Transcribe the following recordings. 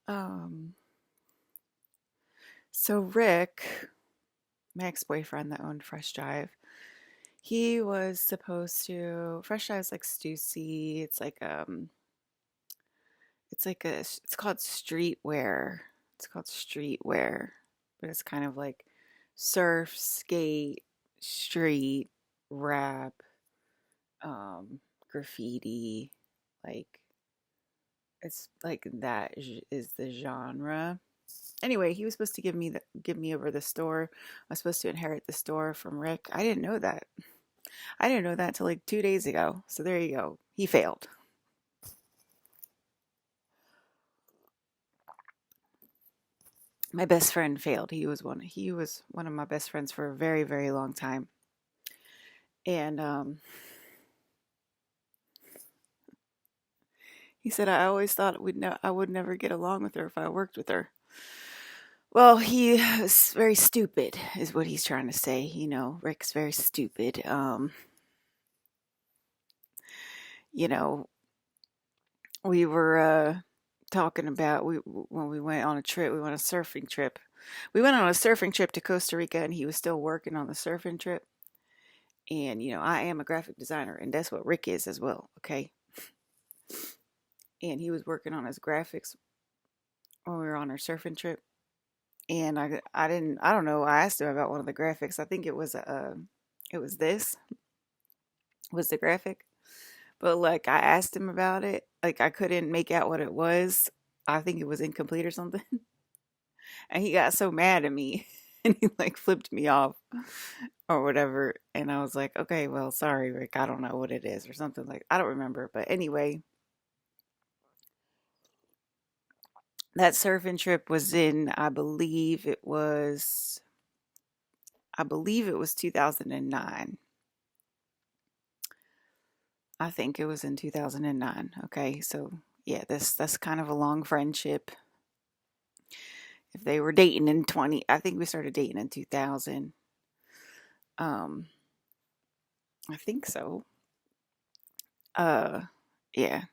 Um, so Rick, my ex-boyfriend that owned Fresh Drive, he was supposed to Fresh Drive's like Stussy. It's called streetwear. It's called streetwear, but it's kind of like surf, skate, street, rap, graffiti, like it's like is the genre. Anyway, he was supposed to give me over the store. I was supposed to inherit the store from Rick. I didn't know that. I didn't know that till like 2 days ago. So there you go. He failed. My best friend failed. He was one of my best friends for a very, very long time. And he said I always thought I would never get along with her if I worked with her. Well, he is very stupid, is what he's trying to say. Rick's very stupid. You know, we were talking about when we went on a trip. We went on a surfing trip. We went on a surfing trip to Costa Rica, and he was still working on the surfing trip. And I am a graphic designer, and that's what Rick is as well. Okay, and he was working on his graphics when we were on our surfing trip. And I don't know. I asked him about one of the graphics. I think it was this was the graphic. But like I asked him about it, like I couldn't make out what it was. I think it was incomplete or something. And he got so mad at me and he like flipped me off or whatever. And I was like, okay, well, sorry, Rick, I don't know what it is or something like I don't remember. But anyway, that surfing trip was in I believe it was 2009. I think it was in 2009. Okay, so yeah, that's kind of a long friendship. If they were dating in 20, I think we started dating in 2000. Um, I think so. Uh, yeah.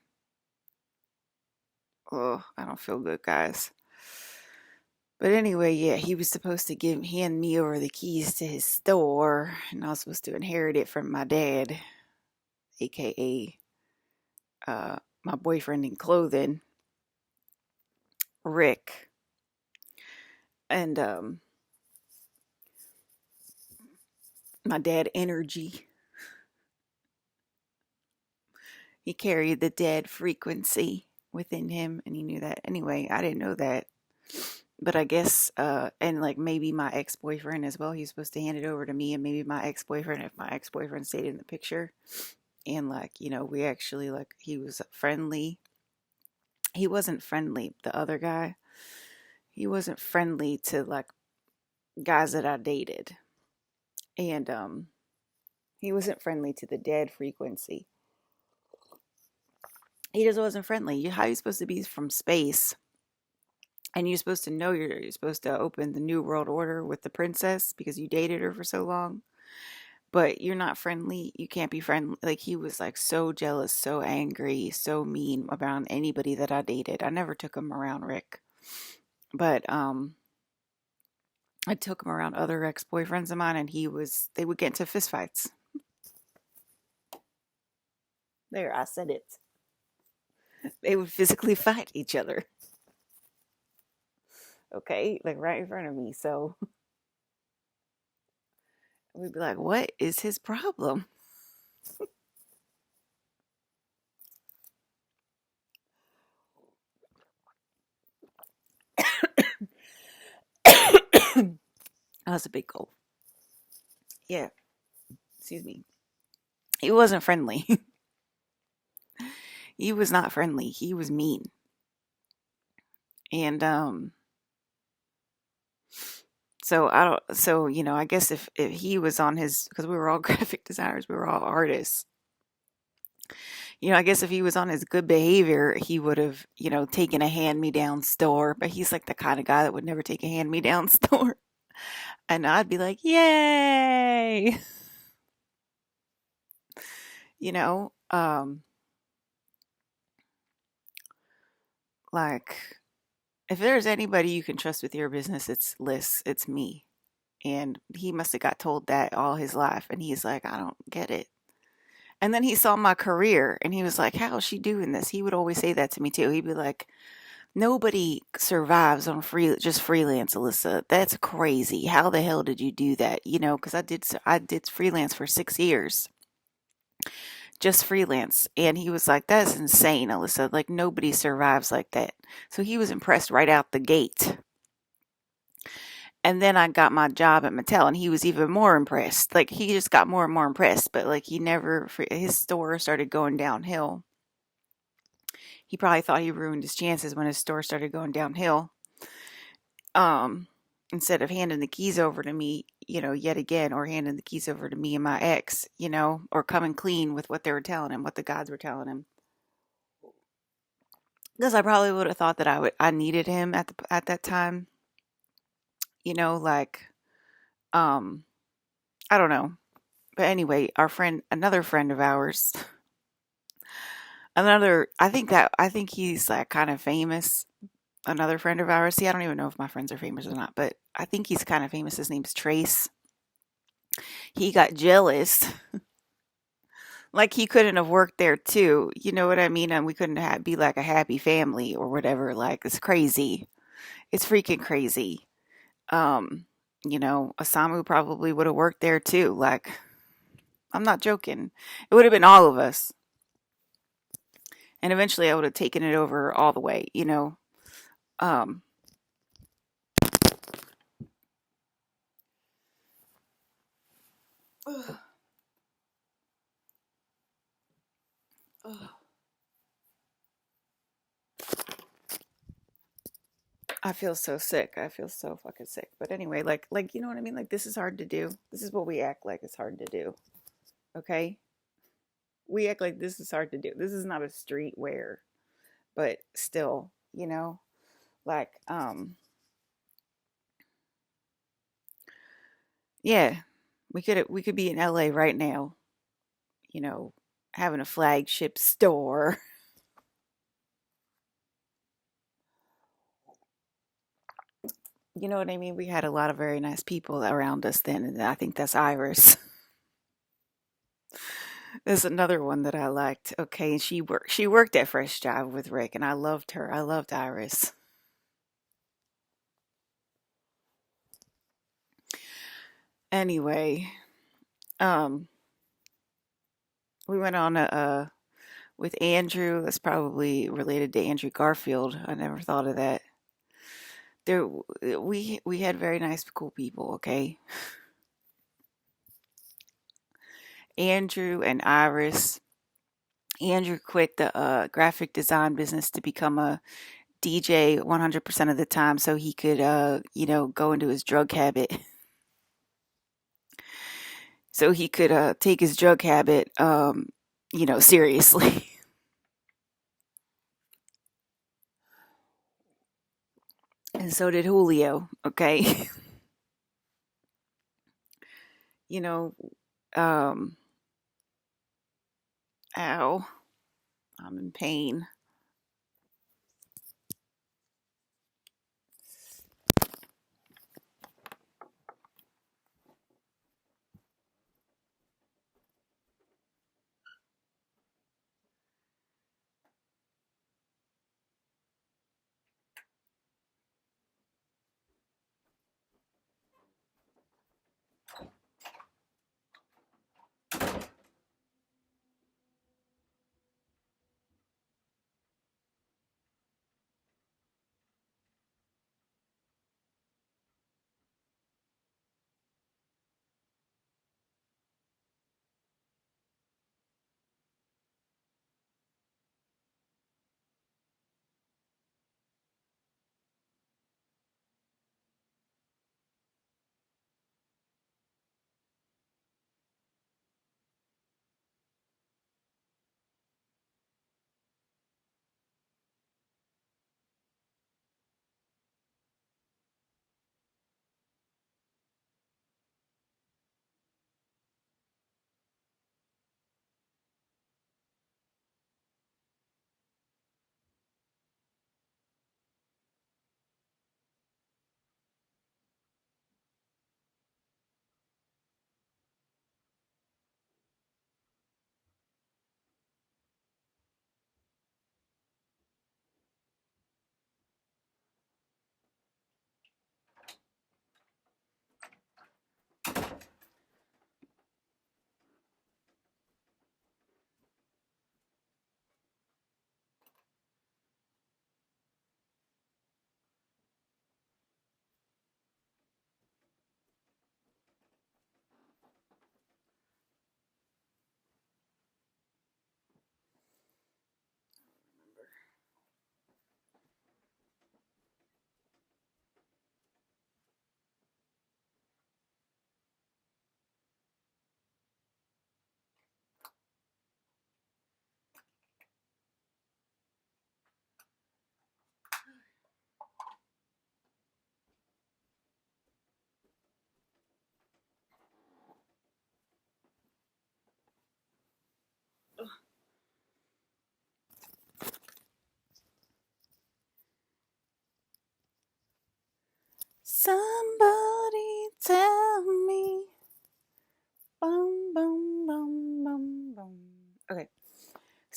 Oh, I don't feel good, guys. But anyway, yeah, he was supposed to hand me over the keys to his store, and I was supposed to inherit it from my dad, aka my boyfriend in clothing, Rick. And my dad energy. He carried the dead frequency within him, and he knew that. Anyway, I didn't know that. But I guess, and like maybe my ex boyfriend as well, he's supposed to hand it over to me, and maybe my ex boyfriend, if my ex boyfriend stayed in the picture. And like, we actually, like, he was friendly. He wasn't friendly, the other guy. He wasn't friendly to like guys that I dated. And he wasn't friendly to the dead frequency. He just wasn't friendly. How are you supposed to be from space? And you're supposed to know you're supposed to open the New World Order with the princess because you dated her for so long. But you're not friendly. You can't be friendly. Like he was like so jealous, so angry, so mean around anybody that I dated. I never took him around Rick. But I took him around other ex-boyfriends of mine and they would get into fistfights. There, I said it. They would physically fight each other. Okay, like right in front of me. So we'd be like, what is his problem? That was a big goal. Yeah, excuse me. He wasn't friendly. He was not friendly. He was mean. And so I don't so I guess if he was on his because we were all graphic designers, we were all artists. I guess if he was on his good behavior, he would have, taken a hand me down store, but he's like the kind of guy that would never take a hand me down store. And I'd be like, "Yay!" You know, like If there's anybody you can trust with your business, it's Liz. It's me. And he must have got told that all his life. And he's like, I don't get it. And then he saw my career and he was like, how is she doing this? He would always say that to me too. He'd be like, nobody survives on just freelance, Alyssa. That's crazy. How the hell did you do that? You know, because I did freelance for 6 years, just freelance. And he was like, that's insane, Alyssa. Like nobody survives like that. So he was impressed right out the gate. And then I got my job at Mattel, and he was even more impressed. Like he just got more and more impressed. But like he never, his store started going downhill. He probably thought he ruined his chances when his store started going downhill. Um, Instead of handing the keys over to me, yet again, or handing the keys over to me and my ex, or coming clean with what they were telling him, what the gods were telling him. Because I probably would have thought that I needed him at that time, like, um, I don't know. But anyway, another friend of ours, I think he's like kind of famous. Another friend of ours. See, I don't even know if my friends are famous or not, but I think he's kind of famous. His name's Trace. He got jealous. Like he couldn't have worked there too. You know what I mean? And we couldn't be like a happy family or whatever. Like it's crazy. It's freaking crazy. Um, Osamu probably would have worked there too. Like I'm not joking. It would have been all of us. And eventually I would have taken it over all the way. Um, ugh, ugh. I feel so sick. I feel so fucking sick. But anyway, like you know what I mean? Like this is hard to do. This is what we act like it's hard to do. Okay? We act like this is hard to do. This is not a streetwear, but still, like yeah, we could be in LA right now, you know, having a flagship store. You know what I mean? We had a lot of very nice people around us then, and I think that's Iris. There's another one that I liked. Okay, and she worked at Fresh Job with Rick, and I loved her. I loved Iris. Anyway, um, we went on a with Andrew. That's probably related to Andrew Garfield. I never thought of that. There, we had very nice, cool people. Okay, Andrew and Iris. Andrew quit the graphic design business to become a DJ 100% of the time so he could, go into his drug habit. So he could take his drug habit, seriously. And so did Julio, okay? you know, um, ow, I'm in pain.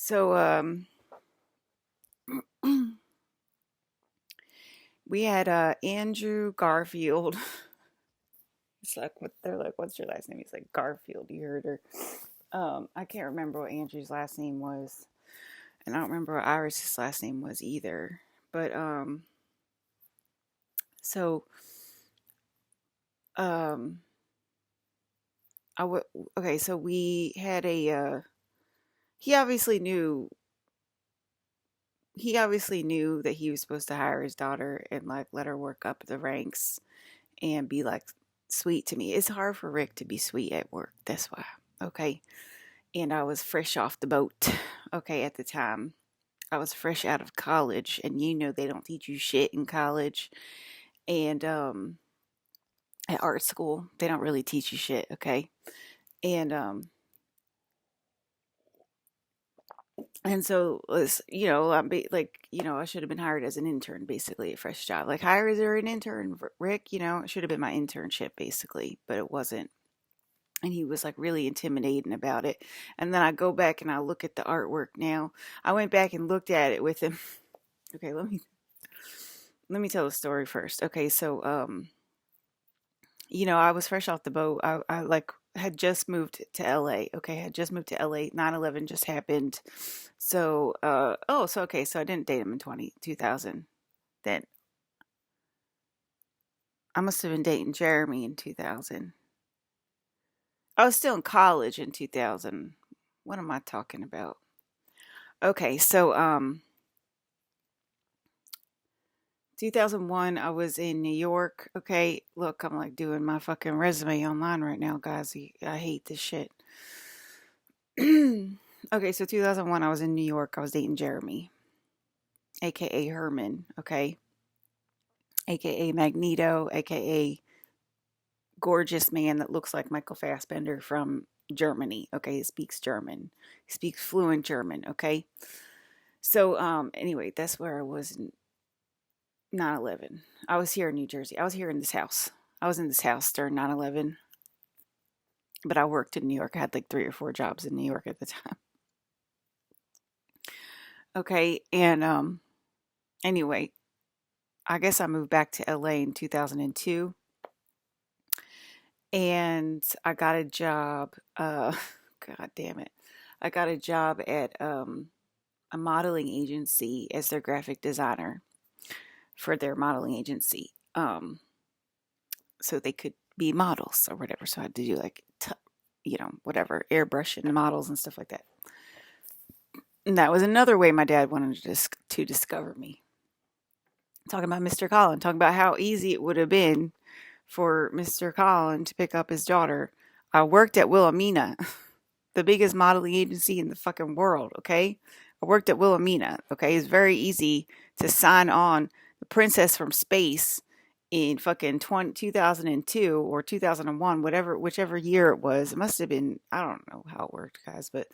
So we had Andrew Garfield. It's like what they're like, what's your last name? He's like Garfield. You heard her. I can't remember what Andrew's last name was, and I don't remember what Iris's last name was either. But so um, I would okay. So we had a. He obviously knew. He obviously knew that he was supposed to hire his daughter and like let her work up the ranks and be like sweet to me. It's hard for Rick to be sweet at work. That's why. Okay. And I was fresh off the boat. Okay, at the time. I was fresh out of college, and you know they don't teach you shit in college. And at art school, they don't really teach you shit, okay? And and so was I'm like I should have been hired as an intern, basically a fresh job. Like hire as an intern, Rick. It should have been my internship basically, but it wasn't. And he was like really intimidating about it. And then I go back and I look at the artwork now. I went back and looked at it with him. Okay, let me tell the story first. Okay, so I was fresh off the boat. I like had just moved to LA. Okay, had just moved to LA. 9/11 just happened. So so okay, so I didn't date him in 2000. Then I must have been dating Jeremy in 2000. I was still in college in 2000. What am I talking about? Okay, so 2001 I was in New York. Okay, look, I'm like doing my fucking resume online right now, guys. I hate this shit. Okay, so 2001 I was in New York. I was dating Jeremy, aka Herman, okay? Aka Magneto, aka gorgeous man that looks like Michael Fassbender from Germany. Okay, he speaks German. He speaks fluent German, okay? So anyway, that's where I was in 9/11. I was here in New Jersey. I was here in this house. I was in this house during 9/11, but I worked in New York. I had like 3 or 4 jobs in New York at the time. Okay, and anyway, I guess I moved back to LA in 2002, and I got a job god damn it. I got a job at a modeling agency as their graphic designer for their modeling agency. So they could be models or whatever. So I had to do like whatever, airbrushing models and stuff like that. And that was another way my dad wanted to discover me. Talking about Mr. Collin, talking about how easy it would have been for Mr. Collin to pick up his daughter. I worked at Wilhelmina, the biggest modeling agency in the fucking world, okay? I worked at Wilhelmina, okay? It's very easy to sign on the Princess from Space in fucking 2002 or 2001, whichever year it was. It must have been, I don't know how it worked, guys, but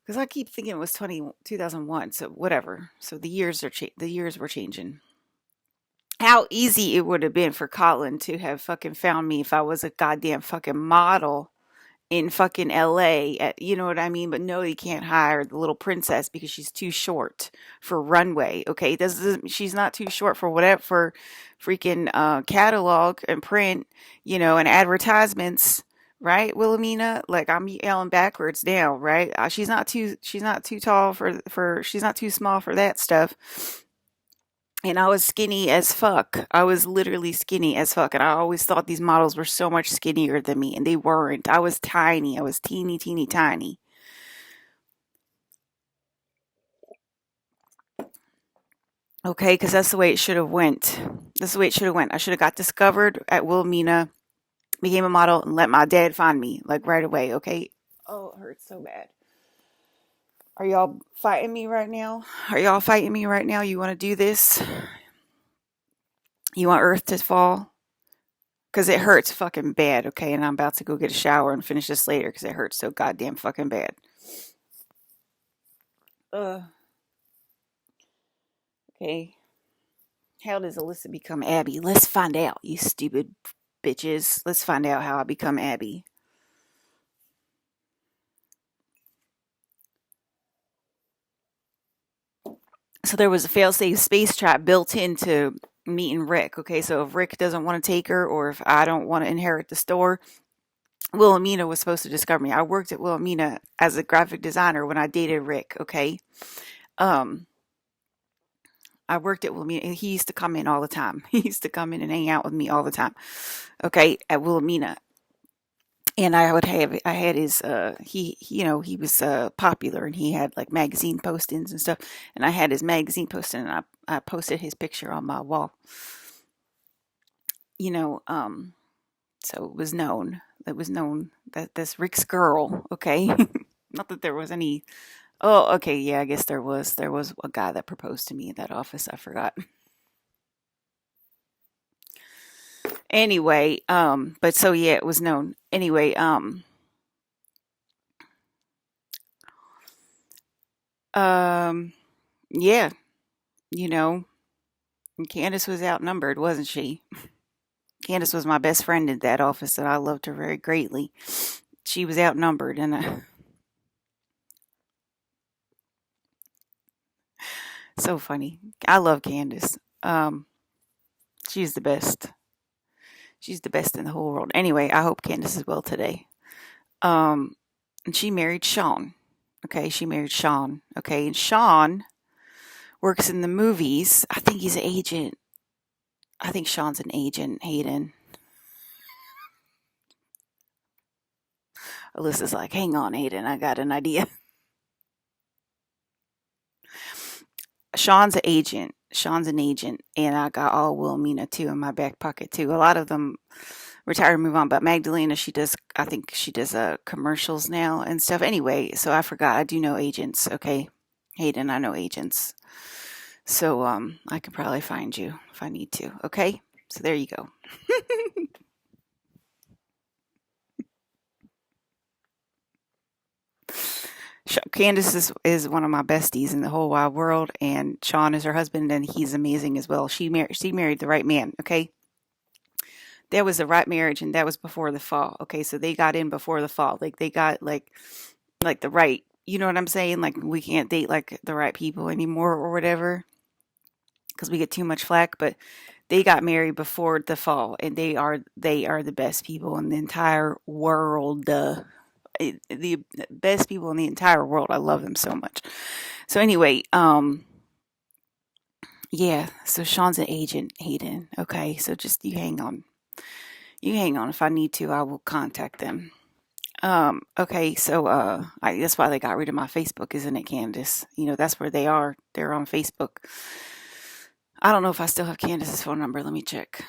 because I keep thinking it was 2001, so whatever. So the years were changing. How easy it would have been for Colin to have fucking found me if I was a goddamn fucking model in fucking LA you know what I mean? But no, you can't hire the little princess because she's too short for runway. Okay, she's not too short for whatever for freaking catalog and print, and advertisements, right? Wilhelmina, like I'm yelling backwards now, right? She's not too tall she's not too small for that stuff. And I was skinny as fuck. I was literally skinny as fuck. And I always thought these models were so much skinnier than me. And they weren't. I was tiny. I was teeny, teeny, tiny. Okay, because that's the way it should have went. That's the way it should have went. I should have got discovered at Wilhelmina, became a model, and let my dad find me, like right away, okay? Oh, it hurts so bad. Are y'all fighting me right now? Are y'all fighting me right now? You want to do this? You want Earth to fall? Because it hurts fucking bad, okay? And I'm about to go get a shower and finish this later because it hurts so goddamn fucking bad. Okay. How does Alyssa become Abby? Let's find out, you stupid bitches. Let's find out how I become Abby. So there was a fail-safe space trap built into meeting Rick. Okay, so if Rick doesn't want to take her, or if I don't want to inherit the store, Wilhelmina was supposed to discover me. I worked at Wilhelmina as a graphic designer when I dated Rick. Okay, um, I worked at Wilhelmina, and he used to come in all the time. He used to come in and hang out with me all the time. Okay, at Wilhelmina, and I had his he was popular, and he had like magazine postings and stuff, and I had his magazine posting, and I posted his picture on my wall. You know, so it was known that this Rick's girl. Okay, not that there was any. Oh, okay, yeah, I guess there was a guy that proposed to me in that office. I forgot. Anyway, but so yeah, it was known. Anyway, um, yeah, you know, Candace was outnumbered, wasn't she? Candace was my best friend in that office, and I loved her very greatly. She was outnumbered, and so funny. I love Candace. She's the best. She's the best in the whole world. Anyway, I hope Candace is well today. Um, and she married Sean. Okay, she married Sean. Okay, and Sean works in the movies. I think he's an agent. I think Sean's an agent, Hayden. Alyssa's like, hang on, Hayden, I got an idea. Sean's an agent. Sean's an agent, and I got all Wilhelmina too in my back pocket too. A lot of them retire and move on, but Magdalena, she does. I think she does commercials now and stuff. Anyway, so I forgot. I do know agents. Okay, Hayden, I know agents. So I can probably find you if I need to. Okay, so there you go. Candace is one of my besties in the whole wide world, and Sean is her husband, and he's amazing as well. She married the right man. Okay, that was the right marriage, and that was before the fall. Okay, so they got in before the fall. Like they got like the right. You know what I'm saying? Like we can't date like the right people anymore or whatever because we get too much flack. But they got married before the fall, and they are the best people in the entire world. The best people in the entire world. I love them so much. So anyway, yeah. So Sean's an agent, Hayden. Okay, so just you hang on. You hang on. If I need to, I will contact them. Okay, so that's why they got rid of my Facebook, isn't it, Candace? You know, that's where they are. They're on Facebook. I don't know if I still have Candace's phone number. Let me check.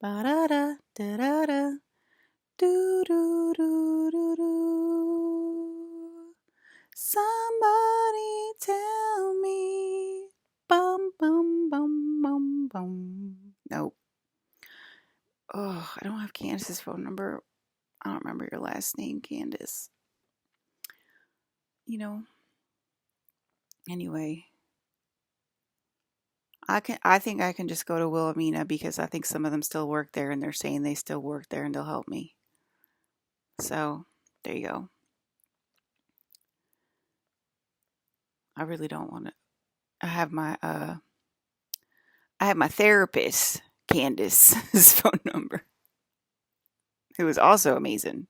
Ba da da da da da do do do do do. Somebody tell me. Bum bum bum bum bum. Nope. Oh, I don't have Candace's phone number. I don't remember your last name, Candace. You know. Anyway, I think I can just go to Wilhelmina because I think some of them still work there, and they're saying they still work there and they'll help me. So there you go. I really don't want to. I have my uh I have my therapist, Candace's phone number, who is also amazing.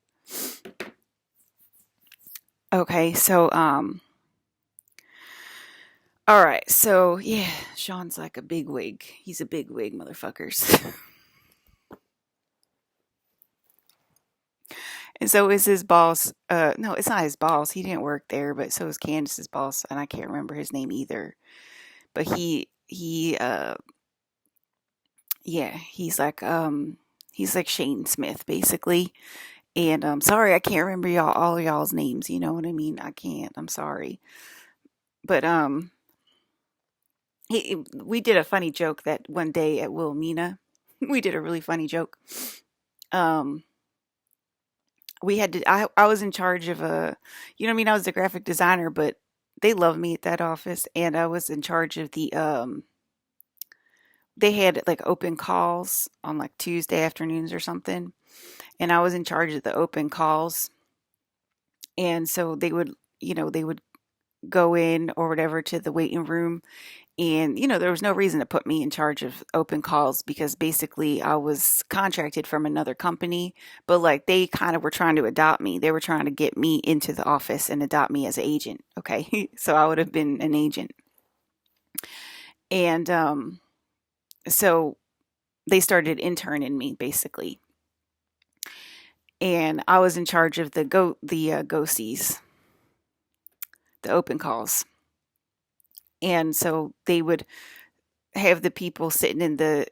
Okay, so all right, so yeah, Sean's like a big wig. He's a big wig, motherfuckers. And so is his boss. No, it's not his boss. He didn't work there, but so is Candace's boss, and I can't remember his name either. But yeah, he's like Shane Smith basically. And sorry, I can't remember all of y'all's names. You know what I mean? I can't. I'm sorry. But we did a funny joke that one day at Wilhelmina. We did a really funny joke. Um, we had to. I was in charge of you know what I mean? I was the graphic designer, but they loved me at that office, and I was in charge of the. They had like open calls on like Tuesday afternoons or something, and I was in charge of the open calls, and so they would go in or whatever to the waiting room. And, there was no reason to put me in charge of open calls because basically I was contracted from another company, but like they kind of were trying to adopt me. They were trying to get me into the office and adopt me as an agent. Okay. So I would have been an agent. And so they started interning me basically. And I was in charge of the go sees, the open calls. And so they would have the people sitting in the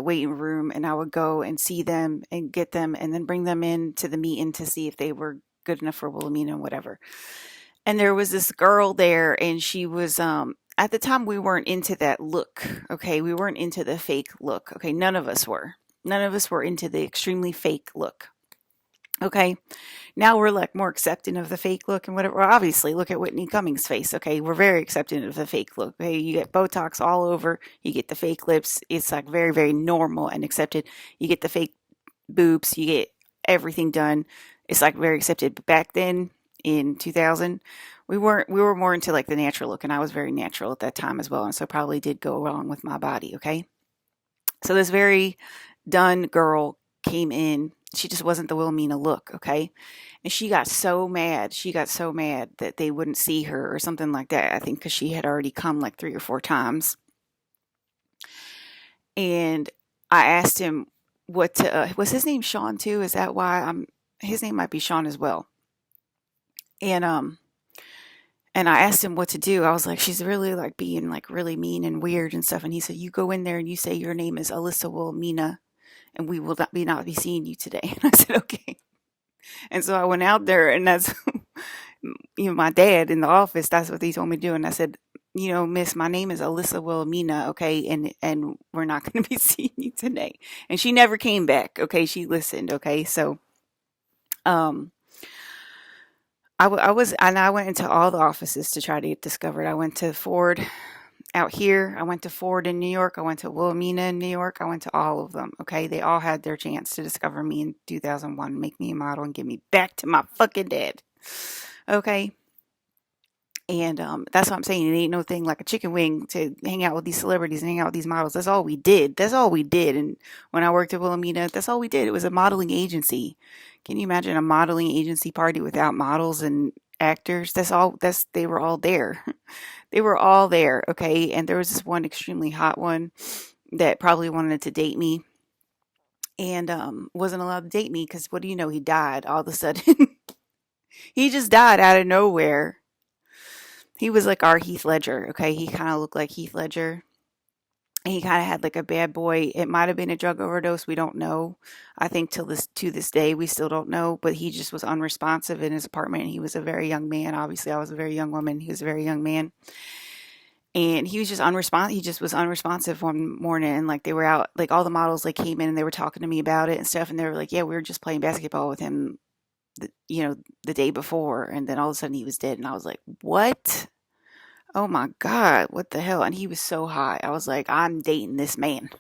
waiting room, and I would go and see them and get them and then bring them in to the meeting to see if they were good enough for Wilhelmina and whatever. And there was this girl there, and she was at the time we weren't into that look. Okay, we weren't into the fake look. Okay, none of us were. None of us were into the extremely fake look. Okay, now we're like more accepting of the fake look and whatever. Well, obviously, look at Whitney Cummings' face. Okay, we're very accepting of the fake look. Okay, you get Botox all over, you get the fake lips. It's like very, very normal and accepted. You get the fake boobs, you get everything done. It's like very accepted. But back then in 2000, we weren't. We were more into like the natural look, and I was very natural at that time as well, and so probably did go wrong with my body. Okay, so this very done girl came in. She just wasn't the Wilhelmina look, okay? And she got so mad. She got so mad that they wouldn't see her or something like that. I think because she had already come like 3 or 4 times. And I asked him what to. Was his name Sean too? Is that why I'm? His name might be Sean as well. And and I asked him what to do. I was like, she's really like being like really mean and weird and stuff. And he said, you go in there and you say your name is Alyssa Wilhelmina, and we will not be seeing you today. And I said, okay. And so I went out there, and that's my dad in the office. That's what he told me to do. And I said, Miss, my name is Alyssa Wilhelmina, okay, and we're not going to be seeing you today. And she never came back. Okay, she listened. Okay, so um, I went into all the offices to try to get discovered. I went to Ford out here. I went to Ford in New York. I went to Wilhelmina in New York. I went to all of them. Okay, they all had their chance to discover me in 2001, make me a model, and get me back to my fucking dad. Okay. And that's what I'm saying. It ain't no thing like a chicken wing to hang out with these celebrities and hang out with these models. That's all we did. That's all we did. And when I worked at Wilhelmina, that's all we did. It was a modeling agency. Can you imagine a modeling agency party without models and actors? They were all there. They were all there. Okay. And there was this one extremely hot one that probably wanted to date me and wasn't allowed to date me because what do you know? He died all of a sudden. He just died out of nowhere. He was like our Heath Ledger, okay? He kind of looked like Heath Ledger. He kind of had like a bad boy. It might have been a drug overdose. We don't know. I think to this day we still don't know. But he just was unresponsive in his apartment. He was a very young man. Obviously, I was a very young woman. He was a very young man, and he was just unresponsive. He just was unresponsive one morning, and like they were out, like all the models like came in and they were talking to me about it and stuff, and they were like, "Yeah, we were just playing basketball with him, the day before," and then all of a sudden he was dead, and I was like, "What?" Oh my God, what the hell? And he was so hot. I was like, I'm dating this man.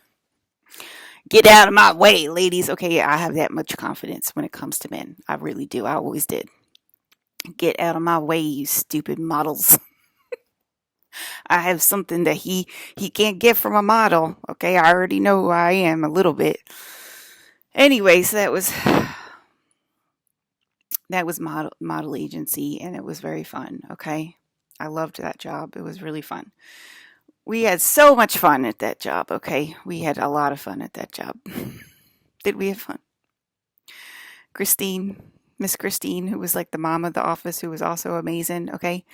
Get out of my way, ladies. Okay, I have that much confidence when it comes to men. I really do. I always did. Get out of my way, you stupid models. I have something that he can't get from a model. Okay, I already know who I am a little bit. Anyways, that was model agency, and it was very fun. Okay, I loved that job. It was really fun. We had so much fun at that job, okay? We had a lot of fun at that job. Did we have fun? Christine, Miss Christine, who was like the mom of the office, who was also amazing, okay?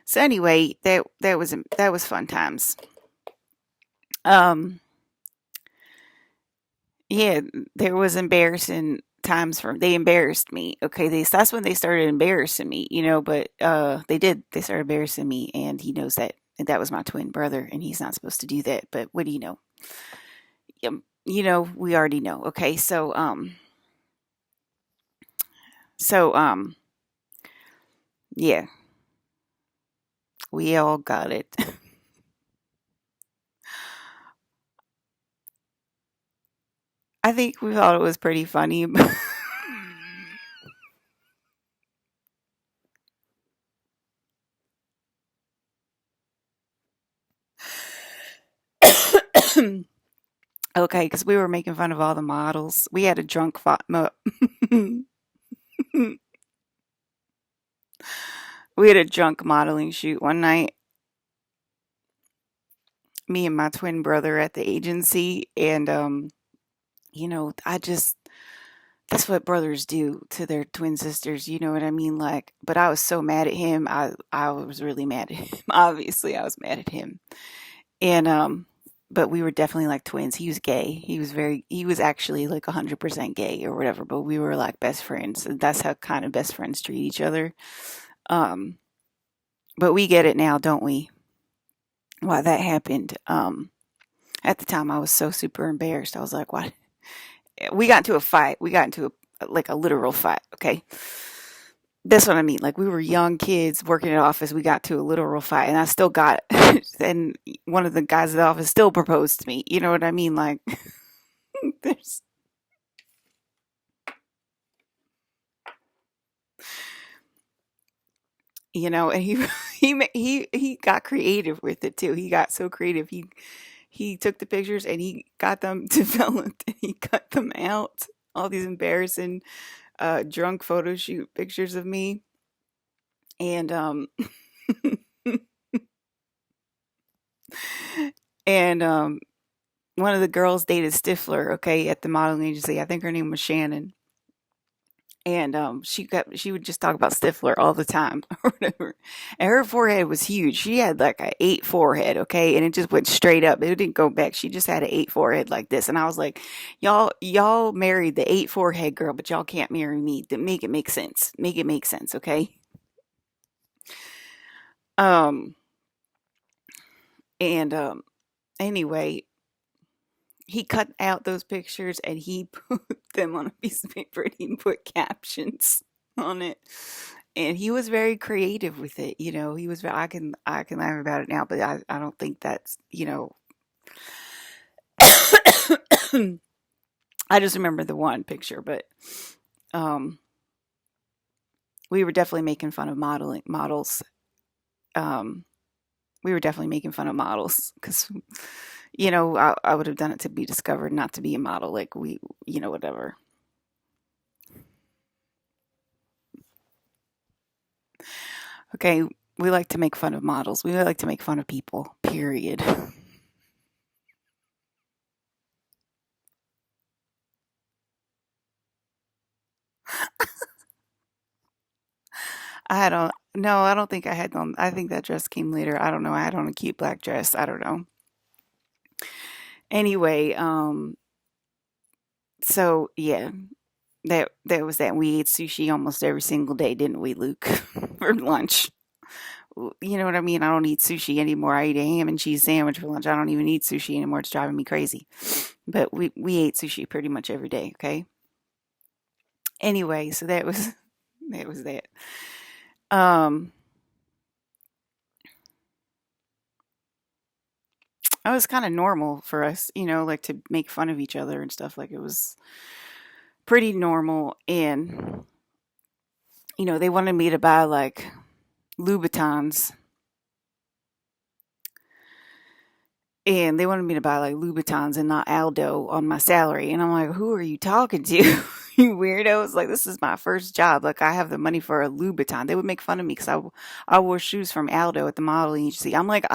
So anyway, that was fun times. Um, yeah, there was embarrassing times for they embarrassed me. Okay, that's when they started embarrassing me, but they started embarrassing me, and he knows that. And that was my twin brother, and he's not supposed to do that. But what do you know? We already know. Okay, so yeah, we all got it. I think we thought it was pretty funny. Okay, because we were making fun of all the models. We had a we had a drunk modeling shoot one night. Me and my twin brother at the agency, and I just that's what brothers do to their twin sisters. You know what I mean? Like, but I was so mad at him. I was really mad at him. Obviously, I was mad at him, and but we were definitely like twins. He was gay. He was actually like 100% gay or whatever. But we were like best friends. And that's how kind of best friends treat each other. Um, but we get it now, don't we? Why that happened. At the time, I was so super embarrassed. I was like, "What?" We got into a fight. We got into like a literal fight. Okay, that's what I mean. Like we were young kids working at office. We got to a literal fight, and I still got. And one of the guys at the office still proposed to me. You know what I mean? Like there's, and he got creative with it too. He got so creative. He took the pictures and he got them developed and he cut them out. All these embarrassing drunk photo shoot pictures of me. And and one of the girls dated Stifler, okay, at the modeling agency. I think her name was Shannon. And she would just talk about Stifler all the time or whatever. And her forehead was huge. She had like a 8 forehead, okay, and it just went straight up. It didn't go back. She just had an 8 forehead like this. And I was like, y'all married the 8 forehead girl, but y'all can't marry me. To make it make sense. Make it make sense, okay? Um and anyway, he cut out those pictures and he put them on a piece of paper and he put captions on it. And he was very creative with it. He was I can laugh about it now, but I don't think that's, I just remember the one picture, but um we were definitely making fun of modeling models. Um we were definitely making fun of models because I would have done it to be discovered, not to be a model. Like whatever. Okay, we like to make fun of models. We like to make fun of people. Period. I don't. No, I don't think I had on. I think that dress came later. I don't know. I had on a cute black dress. I don't know. Anyway, so yeah, that was that. We ate sushi almost every single day, didn't we, Luke, for lunch? You know what I mean? I don't eat sushi anymore. I eat a ham and cheese sandwich for lunch. I don't even eat sushi anymore. It's driving me crazy. But we ate sushi pretty much every day. Okay. Anyway, so that was that was that. Um, it was kind of normal for us, like to make fun of each other and stuff. Like it was pretty normal. And they wanted me to buy like Louboutins, and they wanted me to buy like Louboutins and not Aldo on my salary. And I'm like, who are you talking to? You weirdos. Like, this is my first job. Like, I have the money for a Louboutin. They would make fun of me because I wore shoes from Aldo at the modeling agency. I'm like,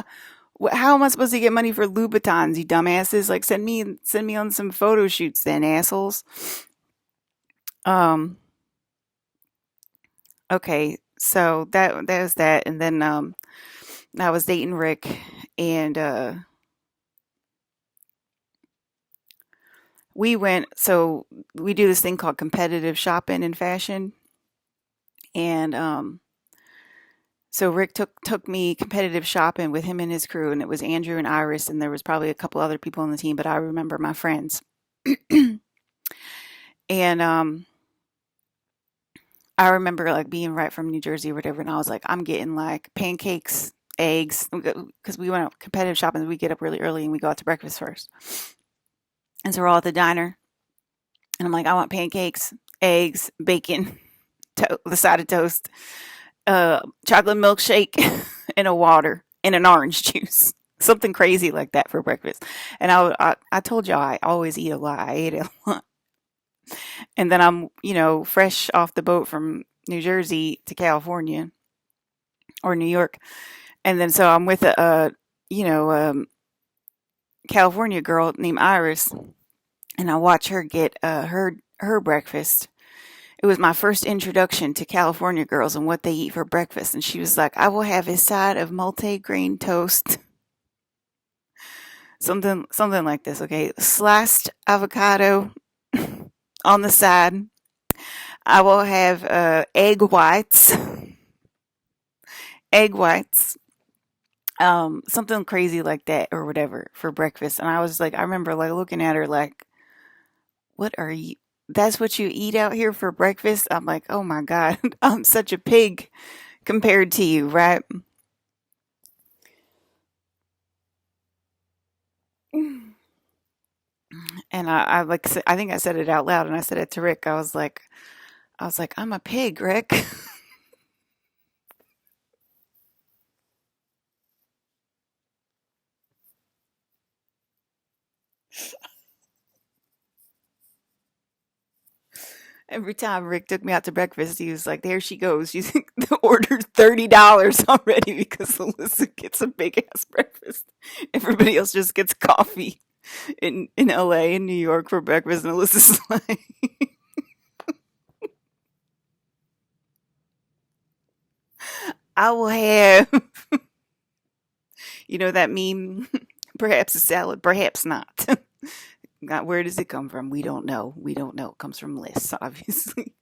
how am I supposed to get money for Louboutins, you dumbasses? Like, send me on some photo shoots then, assholes. Um, okay, so that was that. And then I was dating Rick, and we do this thing called competitive shopping in fashion. And so Rick took me competitive shopping with him and his crew, and it was Andrew and Iris, and there was probably a couple other people on the team, but I remember my friends. And I remember like being right from New Jersey or whatever, and I was like, I'm getting like pancakes, eggs, because we went out competitive shopping. We get up really early and we go out to breakfast first. And so we're all at the diner, and I'm like, I want pancakes, eggs, bacon, the side of toast, chocolate milkshake, and a water and an orange juice. Something crazy like that for breakfast. And I told y'all I always eat a lot. I ate a lot. And then I'm, fresh off the boat from New Jersey to California or New York. And then so I'm with a you know, California girl named Iris, and I watch her get her breakfast. It was my first introduction to California girls and what they eat for breakfast. And she was like, I will have a side of multi-grain toast. Something like this, okay? Sliced avocado on the side. I will have egg whites, something crazy like that or whatever for breakfast. And I was like, I remember like looking at her like, what are you? That's what you eat out here for breakfast? I'm like, oh my God, I'm such a pig compared to you, right? And I think I said it out loud and I said it to Rick. I was like, I'm a pig, Rick. Every time Rick took me out to breakfast, he was like, there she goes. She's ordered $30 already because Alyssa gets a big ass breakfast. Everybody else just gets coffee in LA and New York for breakfast. And Alyssa's like, I will have, that meme, perhaps a salad, perhaps not. God, where does it come from? We don't know. We don't know. It comes from lists, obviously.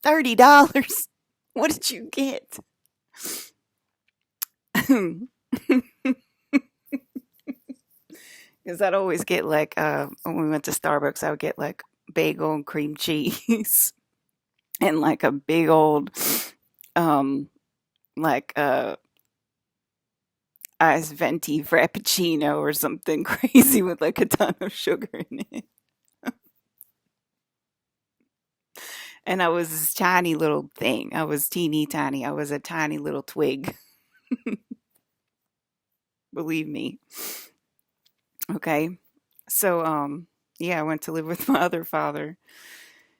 $30. What did you get? Because I'd always get like when we went to Starbucks, I would get like bagel and cream cheese and like a big old um like ice venti frappuccino or something crazy with like a ton of sugar in it. And I was this tiny little thing. I was teeny tiny. I was a tiny little twig. Believe me. Okay. So yeah, I went to live with my other father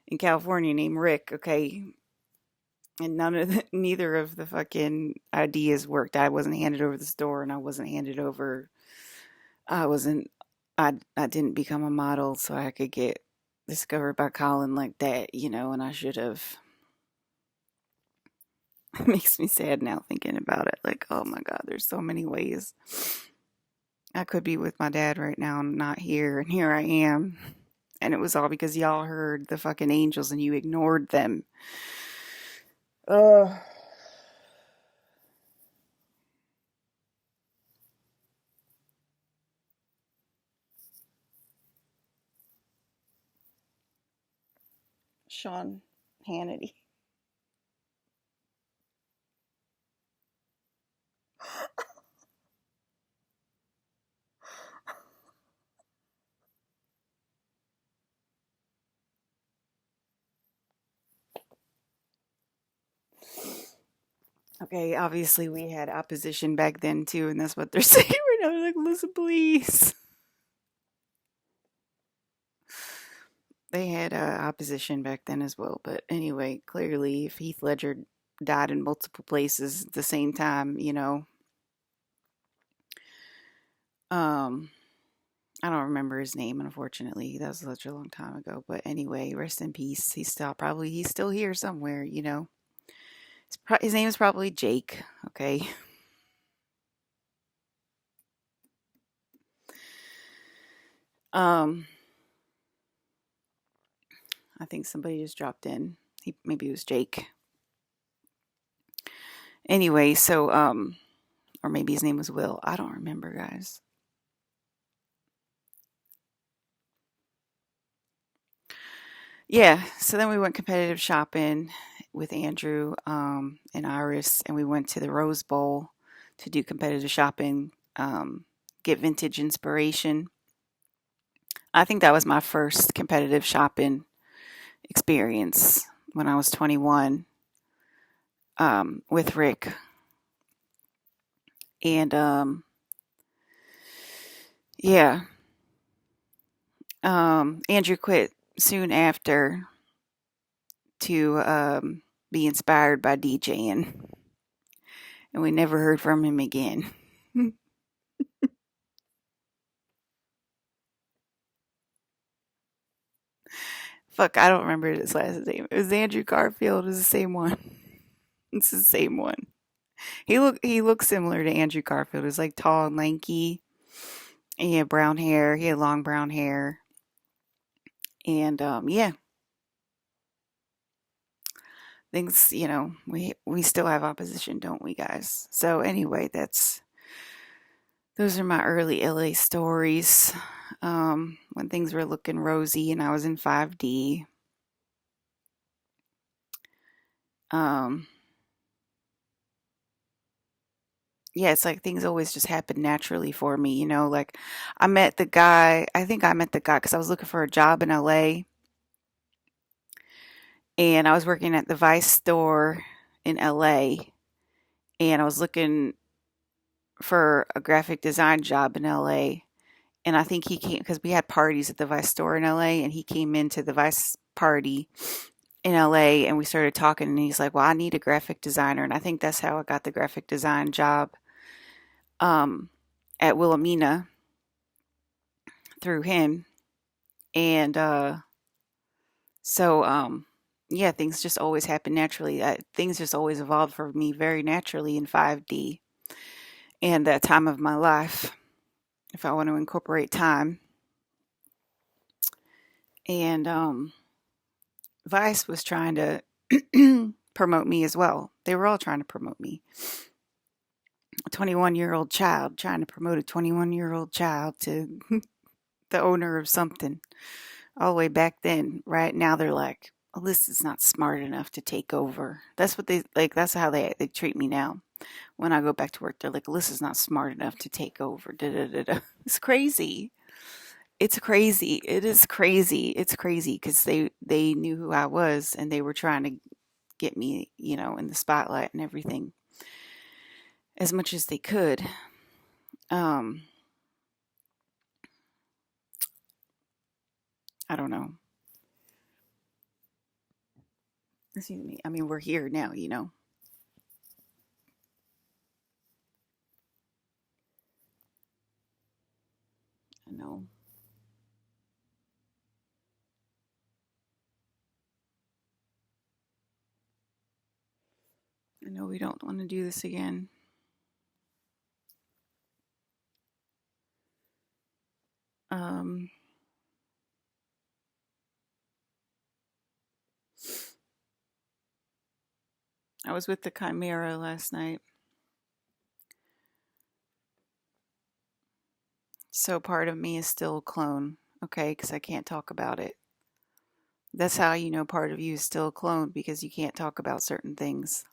in California named Rick, okay? And neither of the fucking ideas worked. I wasn't handed over the store and I wasn't handed over I wasn't I didn't become a model so I could get discovered by Colin like that, and I should have. It makes me sad now thinking about it. Like, oh my God, there's so many ways I could be with my dad right now and not here, and here I am. And it was all because y'all heard the fucking angels and you ignored them. Oh, Sean Hannity. Okay, obviously we had opposition back then too, and that's what they're saying right now. They're like, listen, please. They had opposition back then as well, but anyway, clearly, if Heath Ledger died in multiple places at the same time, um, I don't remember his name, unfortunately. That was such a long time ago. But anyway, rest in peace. He's still here somewhere. His name is probably Jake. Okay. Um, I think somebody just dropped in. Maybe it was Jake. Anyway, so or maybe his name was Will. I don't remember, guys. Yeah, so then we went competitive shopping with Andrew and Iris, and we went to the Rose Bowl to do competitive shopping, get vintage inspiration. I think that was my first competitive shopping experience when I was 21, with Rick. And yeah, Andrew quit soon after to be inspired by DJing, and we never heard from him again. Fuck, I don't remember his last name. It was Andrew Garfield. It was the same one. It's the same one. He looks similar to Andrew Garfield. He was like tall and lanky. And he had brown hair. He had long brown hair. And yeah, things, we still have opposition, don't we, guys? So anyway, those are my early LA stories. When things were looking rosy and I was in 5D. Um, yeah, it's like things always just happen naturally for me, like I think I met the guy because I was looking for a job in LA, and I was working at the Vice store in LA, and I was looking for a graphic design job in LA. And I think he came because we had parties at the Vice store in LA, and he came into the Vice party in LA, and we started talking, and he's like, "Well, I need a graphic designer." And I think that's how I got the graphic design job um, at Wilhelmina through him. And so yeah, things just always happen naturally. Things just always evolved for me very naturally in 5D and that time of my life, if I want to incorporate time. And Vice was trying to promote me as well. They were all trying to promote me. A 21-year-old child trying to promote a 21-year-old child to the owner of something. All the way back then. Right now, they're like, Alyssa's not smart enough to take over. That's what they like. That's how they treat me now. When I go back to work, they're like, Alyssa's not smart enough to take over. Da, da, da, da. It's crazy. It's crazy. It is crazy. It's crazy because they knew who I was, and they were trying to get me, in the spotlight and everything as much as they could. Um, I don't know. Excuse me. I mean, we're here now. I know. I know we don't want to do this again. Um, I was with the Chimera last night. So part of me is still a clone, okay, because I can't talk about it. That's how you know part of you is still a clone because you can't talk about certain things.